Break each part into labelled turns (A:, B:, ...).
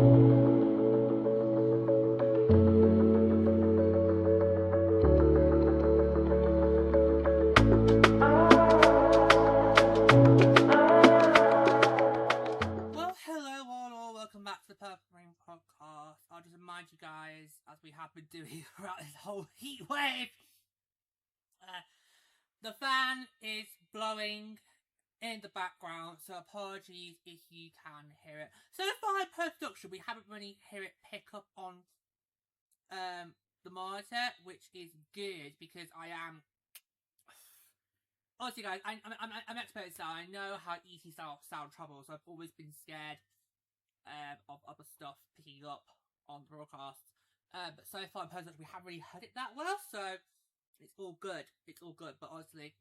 A: You guys, as we have been doing throughout this whole heat wave, the fan is blowing in the background, so apologies if you can hear it. So far in post-production, we haven't really heard it pick up on the monitor, which is good because I am honestly, guys, I'm expert in sound. I know how easy sound travels, so I've always been scared of other stuff picking up on the broadcast. But so far in person we haven't really heard it that well, so it's all good. It's all good, but honestly,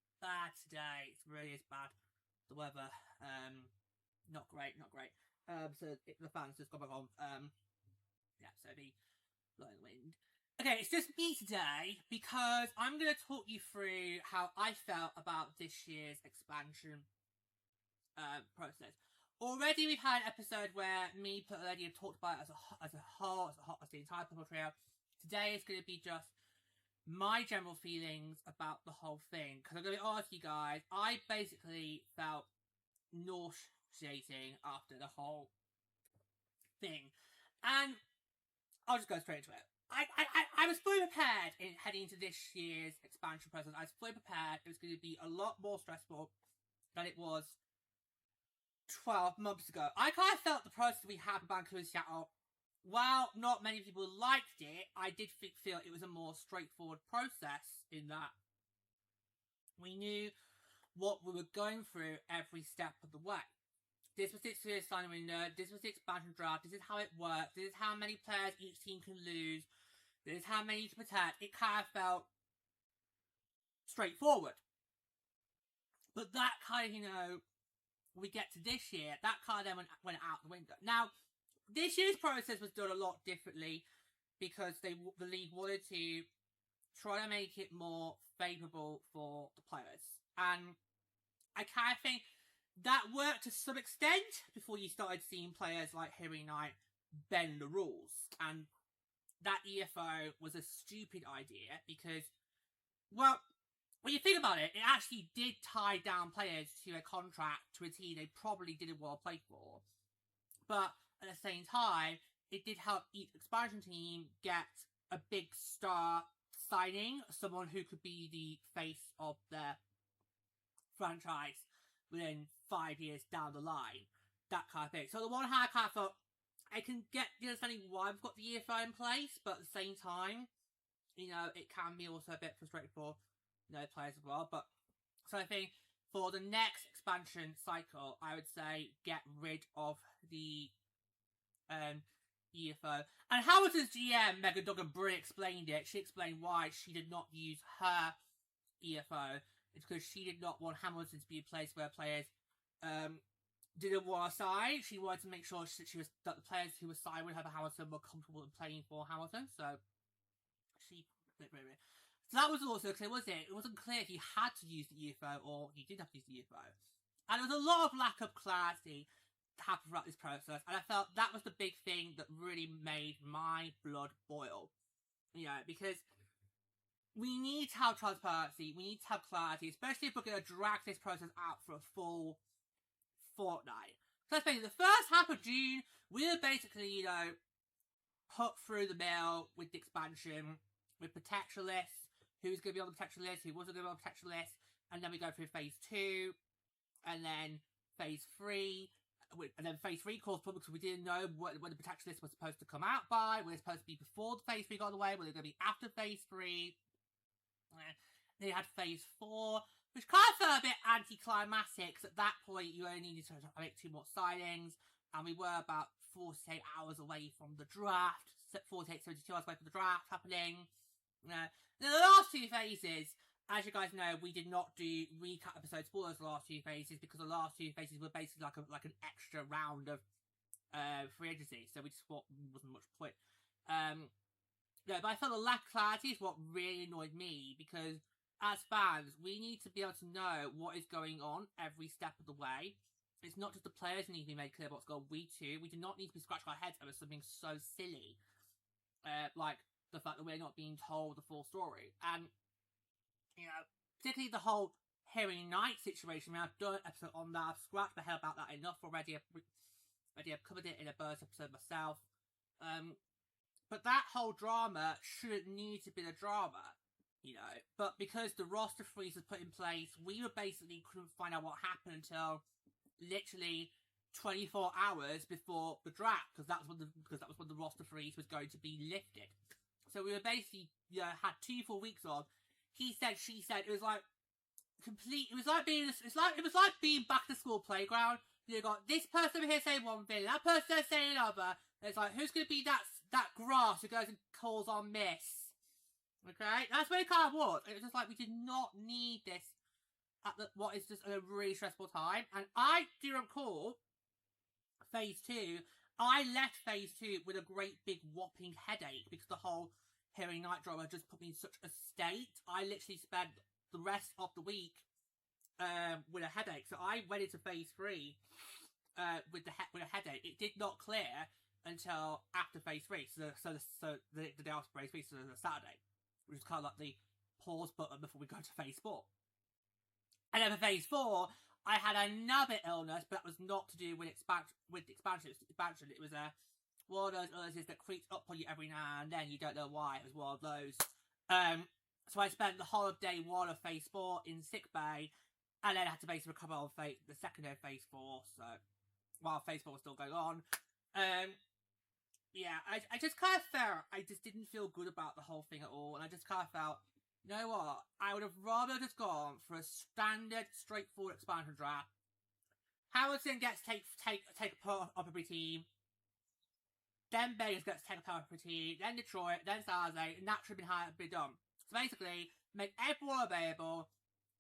A: it's bad today. It really is bad. The weather, not great. So the fans just got back on. Yeah, so the blowing wind. Okay, it's just me today because I'm going to talk you through how I felt about this year's expansion process. Already we've had an episode where me and Lady have talked about it as the entire Purple Trio. Today is going to be just my general feelings about the whole thing. Because I'm going to be honest with you guys, I basically felt nauseating after the whole thing. And I'll just go straight into it. I was fully prepared in heading into this year's expansion process. I was fully prepared. It was going to be a lot more stressful than it was 12 months ago. I kind of felt the process we had in Vancouver and Seattle, while not many people liked it, I did feel it was a more straightforward process in that we knew what we were going through every step of the way. This was the serious signing window, this was the expansion draft, this is how it works, this is how many players each team can lose, this is how many you can protect. It kind of felt straightforward. But that kind of, we get to this year, that kind of then went out the window. Now, this year's process was done a lot differently because the league wanted to try to make it more favourable for the players. And I kind of think that worked to some extent before you started seeing players like Harry Knight bend the rules. And that EFO was a stupid idea because, well, when you think about it, it actually did tie down players to a contract to a team they probably didn't want to play for. But at the same time, it did help each expansion team get a big star signing, someone who could be the face of their franchise within 5 years down the line. That kind of thing. So on the one hand, I kind of thought, I can get the understanding why we've got the EFO in place, but at the same time, you know, it can be also a bit frustrating for players as well. But so I think for the next expansion cycle, I would say get rid of the EFO. And Hamilton's GM, Megan Duggan Brie, explained it. She explained why she did not use her EFO. It's because she did not want Hamilton to be a place where players didn't want to sign. She wanted to make sure that the players who were signed with her for Hamilton were comfortable in playing for Hamilton. So so that was also clear, wasn't it? It wasn't clear if you had to use the EFO or you didn't have to use the EFO. And there was a lot of lack of clarity to happen throughout this process. And I felt that was the big thing that really made my blood boil. You know, because we need to have transparency, we need to have clarity, especially if we're going to drag this process out for a full fortnight. So let's face it, the first half of June, we were basically, put through the mill with the expansion, with protection lists, who's going to be on the protection list, who wasn't going to be on the protection list, and then we go through phase 2, and then phase 3, and then phase 3 caused problems because we didn't know when the protection list was supposed to come out by, whether it was supposed to be before the phase 3 got on the way, whether it was going to be after phase 3. Then you had phase 4, which kind of felt a bit anticlimactic, because at that point you only needed to make 2 more signings, and we were about 48 hours away from the draft, 48, 72 hours away from the draft happening. Now, the last 2 phases, as you guys know, we did not do recap episodes for those last 2 phases because the last 2 phases were basically like an extra round of free agency, so we just thought there wasn't much point. But I felt the lack of clarity is what really annoyed me because as fans, we need to be able to know what is going on every step of the way. it's not just the players who need to be made clear what's going on. We too. We do not need to be scratching our heads over something so silly, like the fact that we're not being told the full story. And, you know, particularly the whole Harry Knight situation. I mean, I've done an episode on that. I've scratched my head about that enough already. I've covered it in a bonus episode myself. But that whole drama shouldn't need to be a drama, you know. But because the roster freeze was put in place, we basically couldn't find out what happened until literally 24 hours before the draft, because that was when the roster freeze was going to be lifted. So we were basically, you know, had 2 full weeks of he said, she said. It was like complete. It was like being back to school playground. You got this person over here saying one thing, that person saying another. And it's like, who's going to be that grass who goes and calls on Miss? Okay, that's what it kind of was. It was just like, we did not need this at what is just a really stressful time. And I do recall phase 2. I left phase 2 with a great big whopping headache because the whole Harry Knight drama just put me in such a state. I literally spent the rest of the week with a headache. So I went into phase 3 with a headache. It did not clear until after phase 3. So the day after phase 3, so the Saturday, which is kind of like the pause button before we go to phase 4. And then for phase 4, I had another illness, but that was not to do with expansion. It was one of those illnesses that creeps up on you every now and then. You don't know why. It was one of those. So I spent the whole of day 1 of phase 4 in sick bay, and then I had to basically recover on the second day of phase 4. So while phase 4 was still going on, yeah, I just kind of felt I just didn't feel good about the whole thing at all, and I just kind of felt, you know what? I would have rather just gone for a standard, straightforward expansion draft. Hamilton gets take a part of every team. Then Vegas gets to take a part of every team. Then Detroit. Then Saturday. And that should have been done. So basically, make everyone available.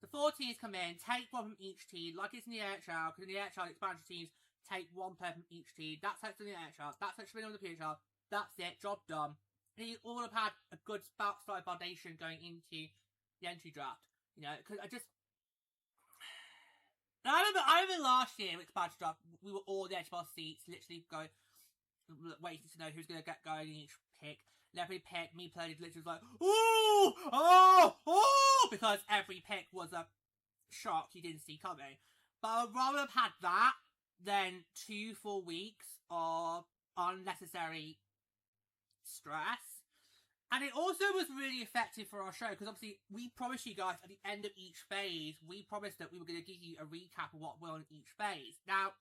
A: The 4 teams come in, take one from each team, like it's in the NHL. Because in the NHL, the expansion teams take one player from each team. That's how it's in the NHL. That's how it should be done in the PHL. That's it. Job done. And you all have had a good solid foundation going into the entry draft. You know, because I remember last year with expansion draft, we were all on the edge of our seats, literally going, waiting to know who's going to get going in each pick. And every pick, me playing literally was like, ooh, oh, because every pick was a shock you didn't see coming. But I'd rather have had that than 2 full weeks of unnecessary stress. And it also was really effective for our show, because obviously we promised you guys at the end of each phase, we promised that we were going to give you a recap of what we're on each phase. Now,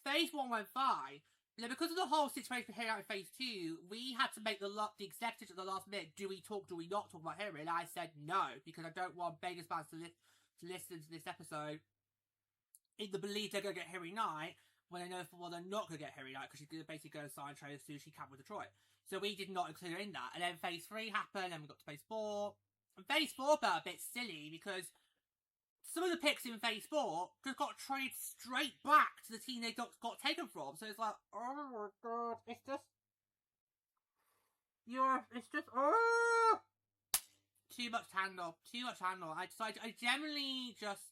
A: phase 1 went fine. You know, because of the whole situation here out in phase 2, we had to make the executives at the last minute, do we not talk about Harry? And I said no, because I don't want Vegas fans to listen to this episode in the belief they're going to get Harry Knight, when they know for well they're not going to get Harry Knight, because she's going to basically go and sign trade as soon as she can with Detroit. So we did not include her in that. And then phase 3 happened, and we got to phase 4. And phase 4 felt a bit silly, because some of the picks in phase 4 just got traded straight back to the team they got taken from. So it's like, oh my god, it's just too much to handle. I generally just,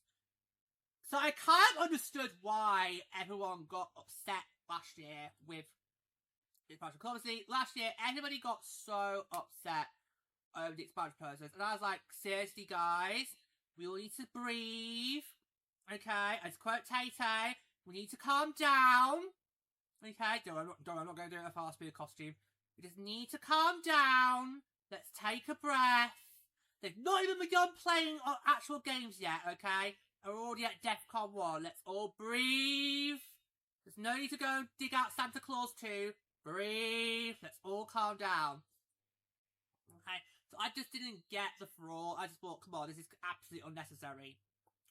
A: so I kind of understood why everyone got upset last year with the expansion. Obviously, last year everybody got so upset over the expansion process, and I was like, seriously guys, we all need to breathe, okay? As quote Tay-Tay, we need to calm down, okay? I'm not going to do it in a fast speed costume. We just need to calm down. Let's take a breath. They've not even begun playing actual games yet, okay? We're already at DEFCON 1. Let's all breathe. There's no need to go and dig out Santa Claus 2. Breathe. Let's all calm down. Okay? So I just didn't get the fraud. I just thought, come on, this is absolutely unnecessary.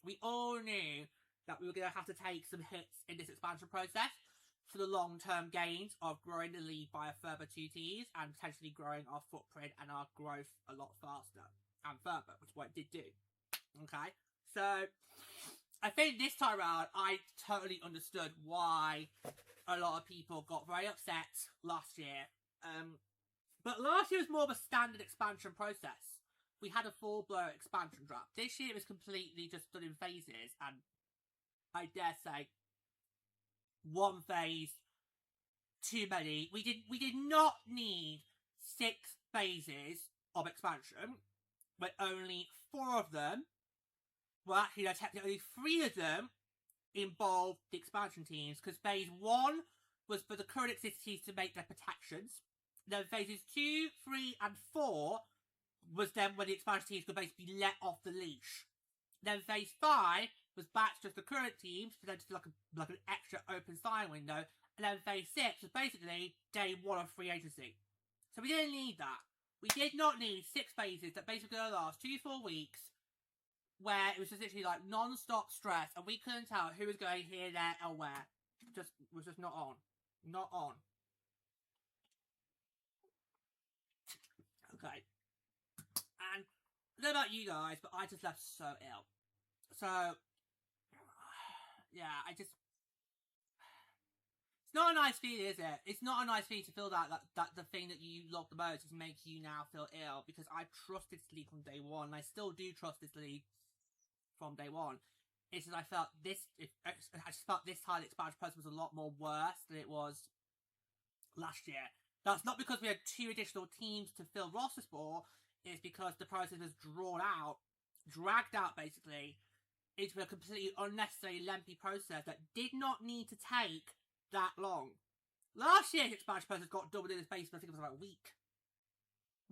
A: We all knew that we were going to have to take some hits in this expansion process for the long-term gains of growing the league by a further 2 teams and potentially growing our footprint and our growth a lot faster and further, which is what it did do. Okay? So, I think this time around, I totally understood why a lot of people got very upset last year. But last year was more of a standard expansion process. We had a full-blown expansion draft. This year it was completely just done in phases, and I dare say, one phase too many. We did not need 6 phases of expansion, but only 4 of them. Well, actually, no, technically 3 of them involved the expansion teams, because phase 1 was for the current cities to make their protections. Then phases 2, 3, and 4 was then when the expansion teams could basically be let off the leash. Then phase 5 was back to just the current teams, for them to do like an extra open sign window. And then phase 6 was basically day 1 of free agency. So we didn't need that. We did not need 6 phases that basically going to last 2-4 weeks, where it was just literally like non-stop stress, and we couldn't tell who was going here, there, or where. Was just not on. Not on. Okay. And I don't know about you guys, but I just left so ill. So, yeah, it's not a nice feeling, is it? It's not a nice feeling to feel that the thing that you love the most is making you now feel ill, because I trusted this league from day one, and I still do trust this league from day one. It's just I just felt this time the expansion process was a lot more worse than it was last year. That's not because we had 2 additional teams to fill rosters for, it's because the process was dragged out basically, into a completely unnecessary lengthy process that did not need to take that long. Last year's expansion process got doubled in the space, I think it was about a week.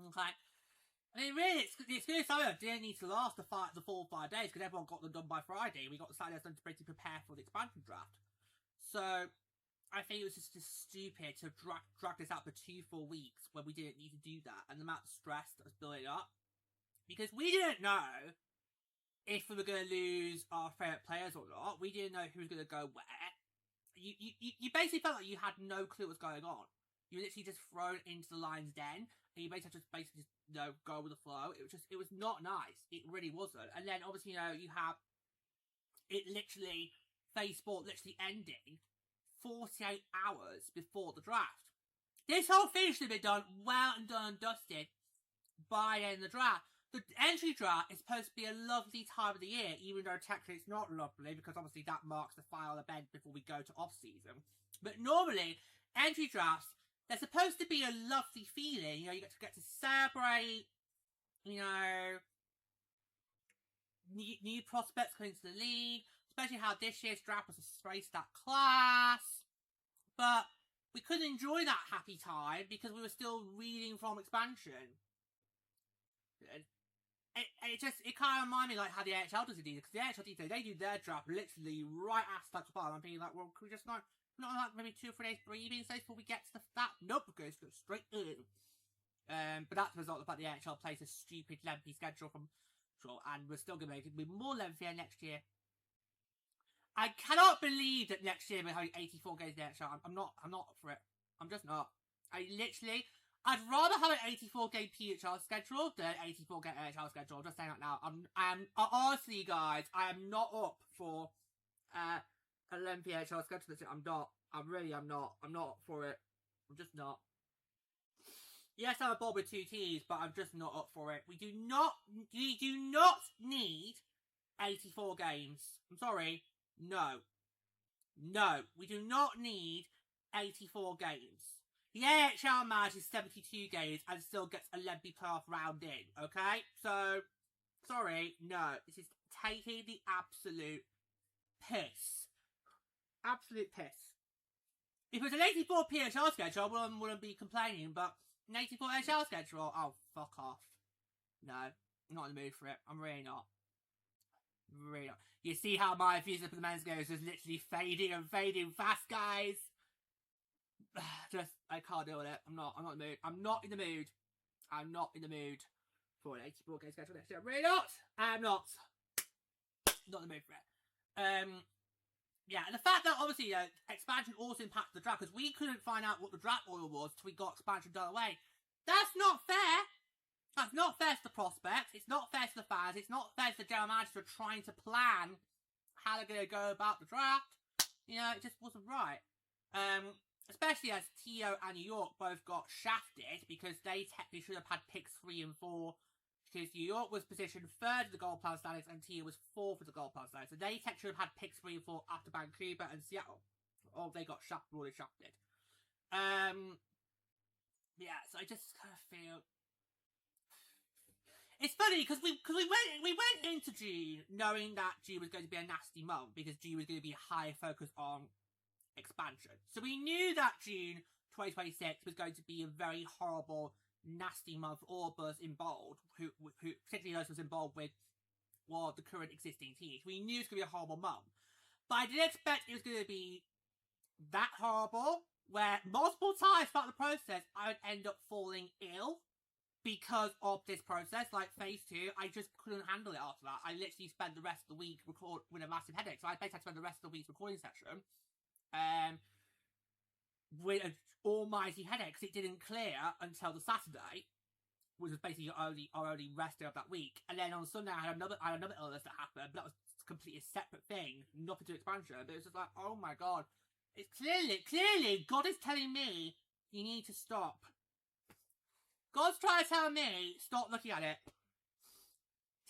A: Okay. I mean, really, it's good something that didn't need to last the full 5 days, because everyone got them done by Friday. We got the Saturdays done to basically prepare for the expansion draft. So, I think it was just stupid to drag this out for 2-4 weeks when we didn't need to do that, and the amount of stress that was building up. Because we didn't know if we were going to lose our favourite players or not. We didn't know who was going to go where. You basically felt like you had no clue what was going on. You were literally just thrown into the lion's den, and you basically just go with the flow. It was not nice. It really wasn't. And then obviously, you have it literally, phase 4 literally ending 48 hours before the draft. This whole thing should have been done well and done and dusted by the end of the draft. The entry draft is supposed to be a lovely time of the year, even though technically it's not lovely, because obviously that marks the final event before we go to off-season. But normally, entry drafts, they're supposed to be a lovely feeling. You get to celebrate, new prospects coming to the league, especially how this year's draft was a straight-stat class. But we couldn't enjoy that happy time because we were still reading from expansion. It kind of reminded me like how the AHL does it, because the AHL they do their draft literally right after the bottom. I'm being like, well, can we just not like maybe 2 or 3 days breathing space before we get to that? Nope, it goes straight in. But that's the result of the fact the AHL plays a stupid lengthy schedule and we're still going to make it be more lengthier next year. I cannot believe that next year we're having 84 games in the AHL. I'm not up for it. I'm just not. I'd rather have an 84-game PWHL schedule than an 84-game AHL schedule. I'm just saying that now. Honestly, guys, I am not up for a lengthy AHL schedule. I'm not. I'm not. I'm not up for it. I'm just not. Yes, I'm a board with 2 teams, but I'm just not up for it. We do not need 84 games. I'm sorry. No. We do not need 84 games. The AHL manages 72 games and still gets a lengthy playoff round in, okay? So, sorry, no. This is taking the absolute piss. Absolute piss. If it was an 84 PHL schedule, I wouldn't be complaining, but an 84 AHL schedule, oh, fuck off. No, I'm not in the mood for it. I'm really not. Really not. You see how my enthusiasm for the men's game is just literally fading and fading fast, guys? I can't deal with it. I'm not in the mood. I'm not in the mood for an 84 game schedule next year. I'm really not. I'm not in the mood for it. Yeah, and the fact that obviously expansion also impacted the draft, because we couldn't find out what the draft order was until we got expansion done away. That's not fair. That's not fair to the prospects. It's not fair to the fans. It's not fair to the general manager trying to plan how they're going to go about the draft. It just wasn't right. Especially as TO and New York both got shafted because they technically should have had picks 3 and 4 because New York was positioned third in the gold plan standings and Tia was fourth in the gold plan standings. So they technically had picked 3 and 4 after Vancouver and Seattle. Oh, they got really shafted. Yeah, so I just kind of feel it's funny because we went into June knowing that June was going to be a nasty month because June was going to be high focus on expansion. So we knew that June 2026 was going to be a very horrible, nasty month for all of us involved, who particularly those of us involved with the current existing teams. We knew it was going to be a horrible month, but I didn't expect it was going to be that horrible. Where multiple times throughout the process, I would end up falling ill because of this process. Like phase 2, I just couldn't handle it after that. I literally spent the rest of the week with a massive headache. So I basically had to spend the rest of the week's recording session with an almighty headache because it didn't clear until the Saturday, which was basically our only rest day of that week. And then on Sunday, I had another illness that happened, but that was completely a separate thing, nothing to do with expansion. But it was just like, oh my god. It's clearly, God is telling me you need to stop. God's trying to tell me, stop looking at it.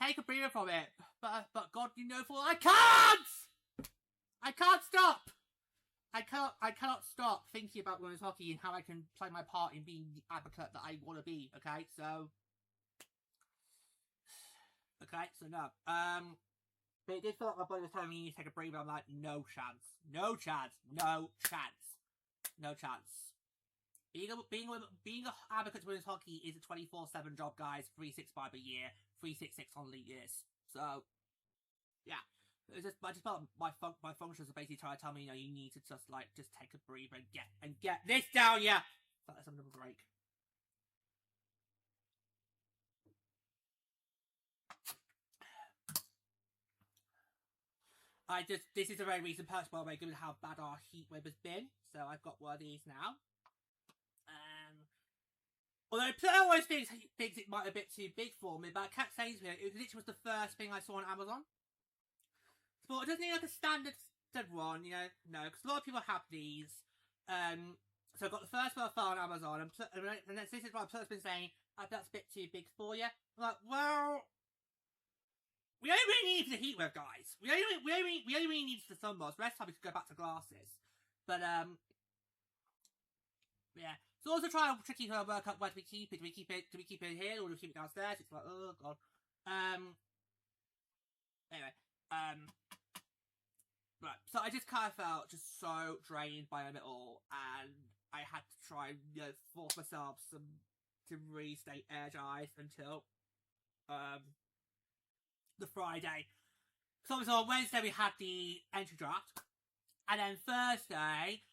A: Take a breather from it. But God, you know full I can't! I can't stop! I cannot stop thinking about women's hockey and how I can play my part in being the advocate that I want to be, okay? So... Okay, so no. But it did feel like my body was telling me you need to take a breather. I'm like, no chance. No chance. No chance. No chance. Being an advocate to women's hockey is a 24/7 job, guys. 365 a year. 366 on league years. So, yeah. I just felt my functions are basically trying to tell me, you need to just take a breather and get this down, yeah. I felt like something of a break. This is a very recent purchase, by the way, given how bad our heat wave has been. So I've got one of these now. Although I always thinks it might be a bit too big for me, but I kept saying to me, it literally was the first thing I saw on Amazon. So it doesn't need like a standard one, no, because a lot of people have these. So I got the first one I found on Amazon, and this is what I've been saying, that's a bit too big for you. I'm like, well... We only really need the heat wave, guys. We only really need the sunbars. The rest of the time we could go back to glasses. But yeah. So also trying to tricky to work out where do we keep it. Do we keep it here or do we keep it downstairs? It's like, oh god. Anyway. Right. So I just kind of felt just so drained by it all, and I had to try force myself to really stay energized until the Friday. So obviously on Wednesday we had the entry draft, and then Thursday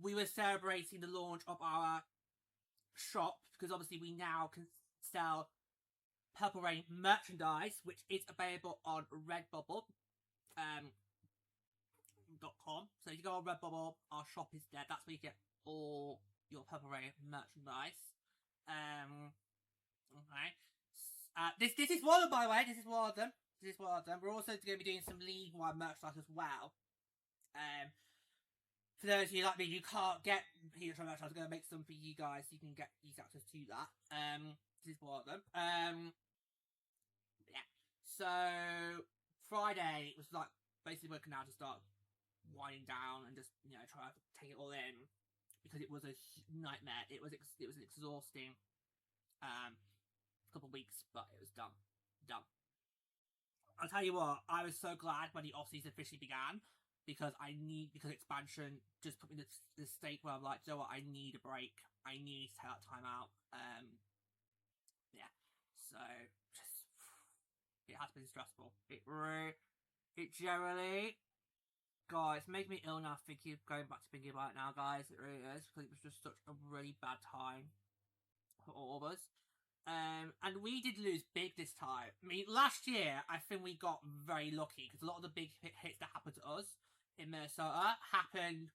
A: we were celebrating the launch of our shop, because obviously we now can sell Purple Rain merchandise, which is available on Redbubble .com. So if you go on Redbubble, our shop is there. That's where you get all your Purple Rain merchandise. Okay. This is one of them, by the way. This is one of them. We're also going to be doing some league-wide merchandise as well. For those of you like me who can't get PWHL merchandise, I'm going to make some for you guys so you can get easy access to that. This is one of them. Yeah. So Friday was like basically working out to start winding down and just try to take it all in, because it was a nightmare. It was an exhausting couple of weeks, but it was done. I'll tell you what, I was so glad when the off-season officially began, because expansion just put me in this state where I'm like, you know what, I need a break. I need to take that time out. Yeah. So, just, it has been stressful. It generally, God, it's making me ill now going back to thinking about it now, guys. It really is, because it was just such a really bad time for all of us. And we did lose big this time. I mean, last year, I think we got very lucky, because a lot of the big hits that happened to us in Minnesota happened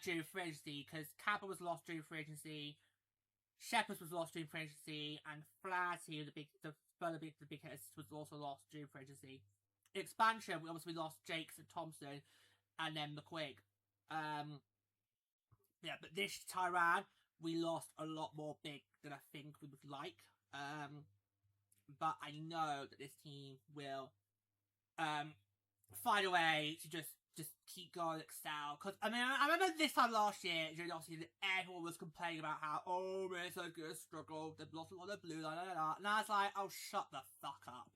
A: during free agency, because Kappa was lost during free agency, Shepherds was lost during free agency, and Flaherty, the big hits, was also lost during free agency. In expansion, we obviously lost Jakes and Thompson, and then McQuigg. Yeah, but this time around, we lost a lot more big than I think we would like. but I know that this team will find a way to just keep going, excel. Because I mean, I remember this time last year, during obviously everyone was complaining about how Minnesota struggled, they've lost a lot of blue, and I was like, oh, shut the fuck up.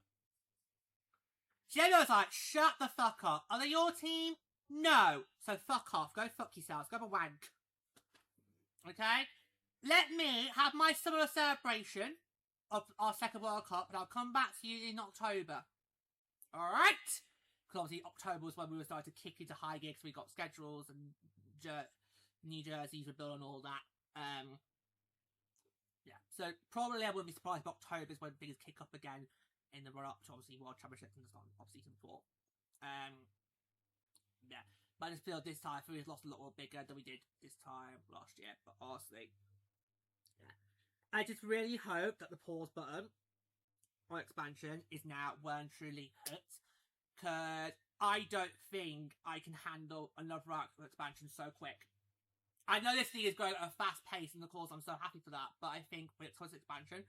A: Jenna was like, shut the fuck up. Are they your team? No. So fuck off. Go fuck yourselves. Go have a wank. Okay? Let me have my summer celebration of our second World Cup, and I'll come back to you in October. Alright? Because obviously October was when we were starting to kick into high gear, because we got schedules and new jerseys were built and all that. Yeah. So probably I wouldn't be surprised if October is when things kick up again in the run-up to obviously World Championships and stuff of season 4. Yeah. But I just feel this time we've lost a lot more bigger than we did this time last year. But honestly, yeah. I just really hope that the pause button on expansion is now well and truly hit. Because I don't think I can handle another arc of expansion so quick. I know this thing is going at a fast pace, and of course I'm so happy for that, but I think when it comes to expansion,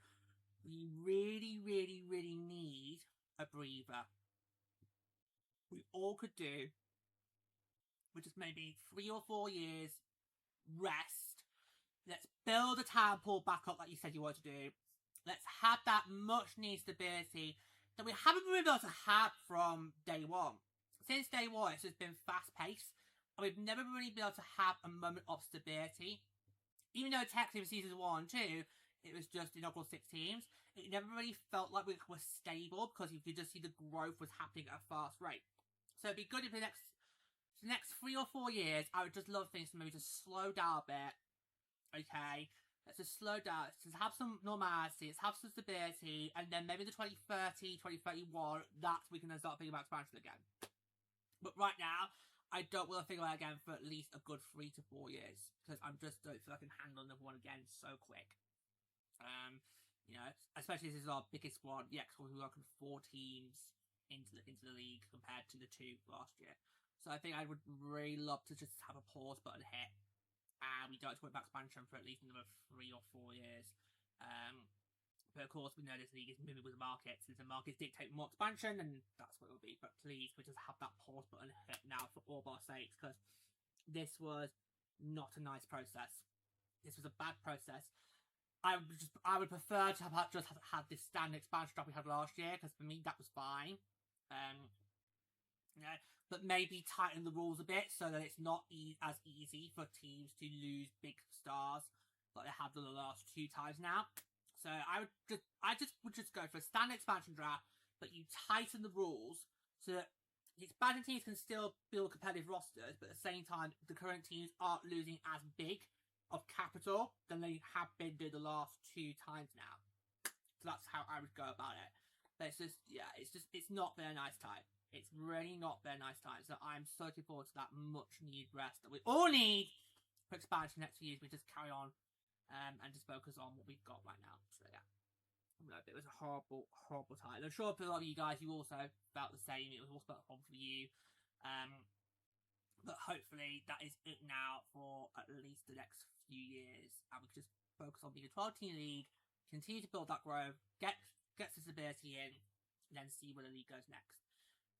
A: we really, really, really need a breather. We all could do with just maybe 3 or 4 years, rest. Let's build a talent pool back up like you said you want to do. Let's have that much needed stability that we haven't been able to have from day one. Since day one, it's just been fast paced, and we've never really been able to have a moment of stability. Even though technically for seasons 1 and 2, it was just inaugural 6 teams, it never really felt like we were stable, because you could just see the growth was happening at a fast rate. So it'd be good if the next 3 or 4 years, I would just love things to maybe just slow down a bit. Okay, let's just slow down. Let's just have some normality. Let's have some stability, and then maybe the 2030, 2031, that's we can then start thinking about expansion again. But right now, I don't want to think about it again for at least a good 3 to 4 years, because I just don't feel I can handle another one again so quick. You know, especially this is our biggest squad. Yeah, because we're working 4 teams into the league compared to the 2 last year. So I think I would really love to just have a pause button hit, and we don't have to worry about expansion for at least another 3 or 4 years. But of course, we know this league is moving with the markets. If the markets dictate more expansion, then that's what it will be. But please, we just have that pause button hit now for all of our sakes, because this was not a nice process. This was a bad process. I would prefer to have just had this standard expansion draft we had last year, because for me that was fine. You know, but maybe tighten the rules a bit so that it's not as easy for teams to lose big stars like they have done the last 2 times now. So I would just go for a standard expansion draft, but you tighten the rules so that the expansion teams can still build competitive rosters, but at the same time the current teams aren't losing as big of capital than they have been doing the last 2 times now. So that's how I would go about it. But it's just, yeah, it's not very nice time. It's really not very nice time. So I'm so looking forward to that much needed rest that we all need for expansion next year. We just carry on and just focus on what we've got right now. So yeah, it was a horrible, horrible time. I'm sure for a lot of you guys, you also felt the same. It was also felt horrible for you. But hopefully that is it now for at least the next few years, and we can just focus on being a 12-team league, continue to build that growth, get some stability in, and then see where the league goes next.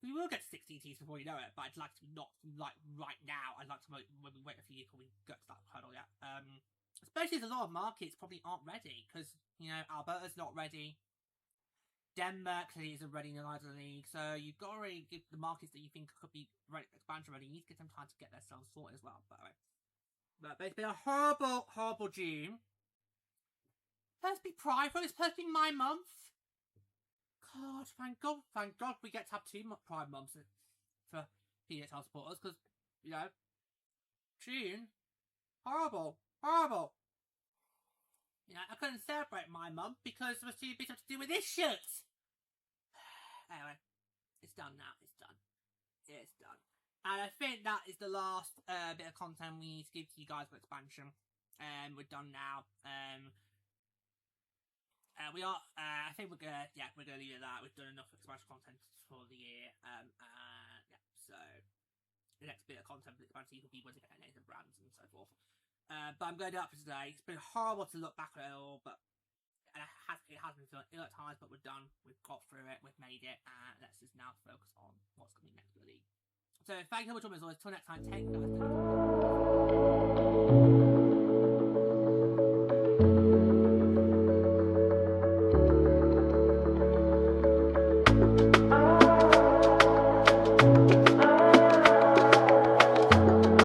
A: We will get to 16 teams before you know it, but I'd like to not like right now. I'd like to wait a few years before we get to that hurdle yet. Especially as a lot of markets probably aren't ready, because you know Alberta's not ready. Denmark clearly isn't ready in the league, so you've got to really give the markets that you think could be expansion ready. You need to get them time to get themselves sorted as well. By the way, but it's been a horrible, horrible June. Supposed to be Pride, it's supposed to be my month. God, thank God we get to have 2 Pride months for PWHL supporters, because you know June, horrible. You know, I couldn't celebrate my month because it was too busy to do with this shit. Anyway, it's done now. It's done. And I think that is the last bit of content we need to give to you guys for expansion. We're done now. We are. I think we're gonna leave it at that. We've done enough expansion content for the year. Yeah. So the next bit of content for the expansion will be when they get names and brands and so forth. But I'm going to do that for today. It's been horrible to look back at it all, but it has been feeling ill at times, but we're done. We've got through it. We've made it. And let's just now focus on what's coming next for the league. So thank you so much for joining us. Till next time, take care, guys.